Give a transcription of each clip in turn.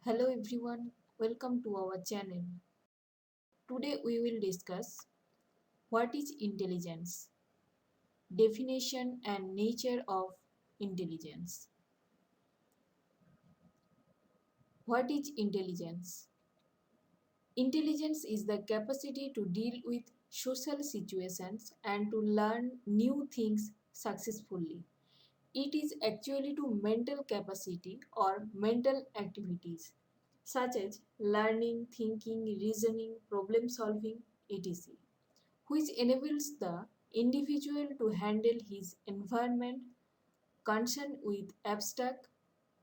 Hello everyone, welcome to our channel. Today we will discuss what is intelligence, definition and nature of intelligence. What is intelligence? Intelligence is the capacity to deal with social situations and to learn new things successfully. It is actually to mental capacity or mental activities such as learning, thinking, reasoning, problem solving, etc., which enables the individual to handle his environment concerned with abstract,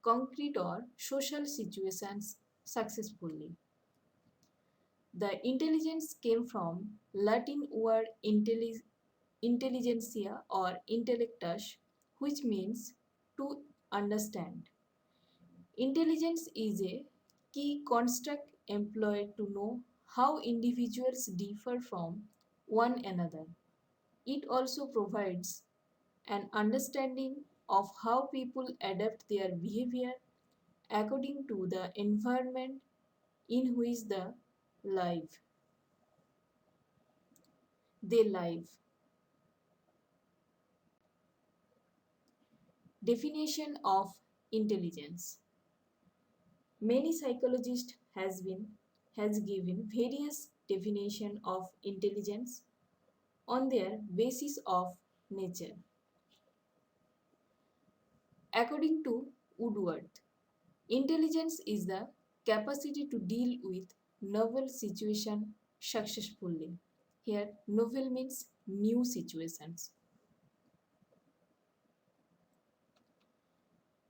concrete, or social situations successfully. The intelligence came from Latin word intelligentsia or intellectus, which means to understand. Intelligence is a key construct employed to know how individuals differ from one another. It also provides an understanding of how people adapt their behavior according to the environment in which live, they live. Definition of intelligence. Many psychologists has given various definition of intelligence on their basis of nature. According to Woodward, intelligence is the capacity to deal with novel situation successfully. Here, novel means new situations.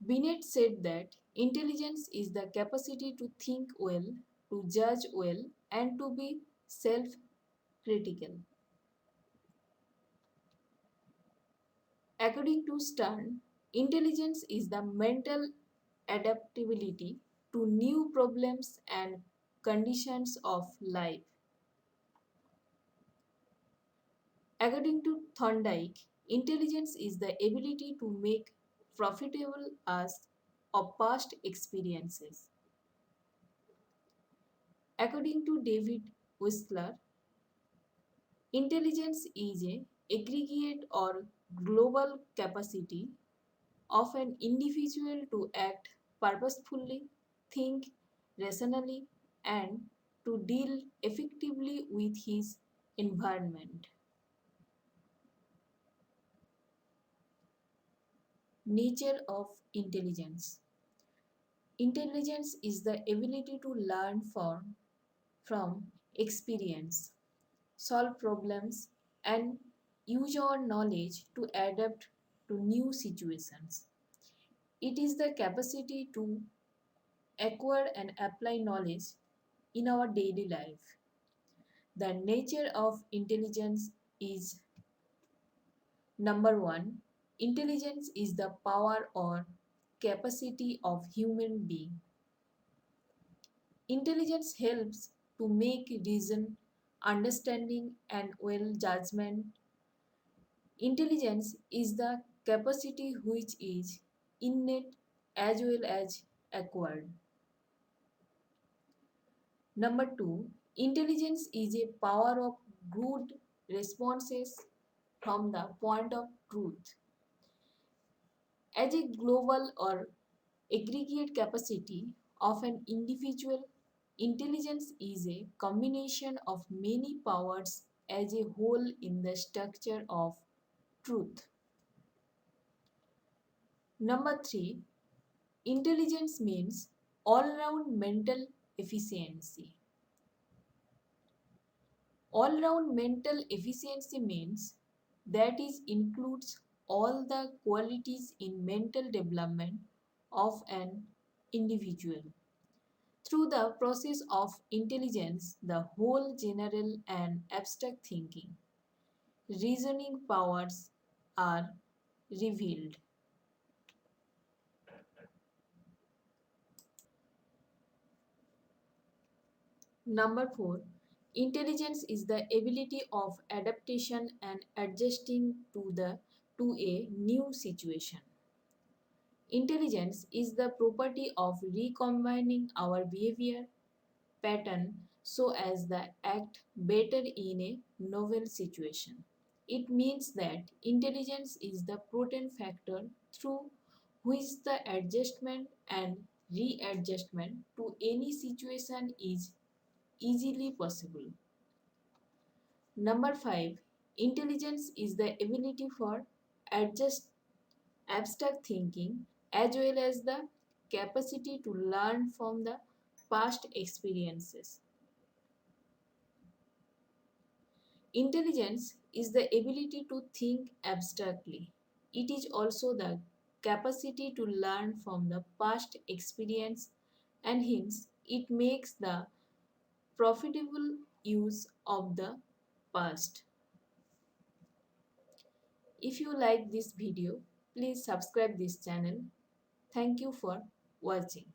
B.Ed said that intelligence is the capacity to think well, to judge well, and to be self-critical. According to Stern, intelligence is the mental adaptability to new problems and conditions of life. According to Thorndike, intelligence is the ability to make profitable use of past experiences. According to David Whistler, intelligence is a aggregate or global capacity of an individual to act purposefully, think rationally, and to deal effectively with his environment. Nature of intelligence. Intelligence is the ability to learn from experience, solve problems, and use your knowledge to adapt to new situations. It is the capacity to acquire and apply knowledge in our daily life. The nature of intelligence is number one, intelligence is the power or capacity of human being. Intelligence helps to make reason, understanding, and well judgment. Intelligence is the capacity which is innate as well as acquired. Number two, intelligence is a power of good responses from the point of truth. As a global or aggregate capacity of an individual, intelligence is a combination of many powers as a whole in the structure of truth. Number three, intelligence means all round mental efficiency. All round mental efficiency means that is includes all the qualities in mental development of an individual. Through the process of intelligence, the whole general and abstract thinking, reasoning powers are revealed. Number four, intelligence is the ability of adaptation and adjusting to a new situation. Intelligence is the property of recombining our behavior pattern so as the act better in a novel situation. It means that intelligence is the potent factor through which the adjustment and readjustment to any situation is easily possible. Number 5. Intelligence is the ability for adjust abstract thinking as well as the capacity to learn from the past experiences. Intelligence is the ability to think abstractly. It is also the capacity to learn from the past experience and hence it makes the profitable use of the past. If you like this video, please subscribe this channel. Thank you for watching.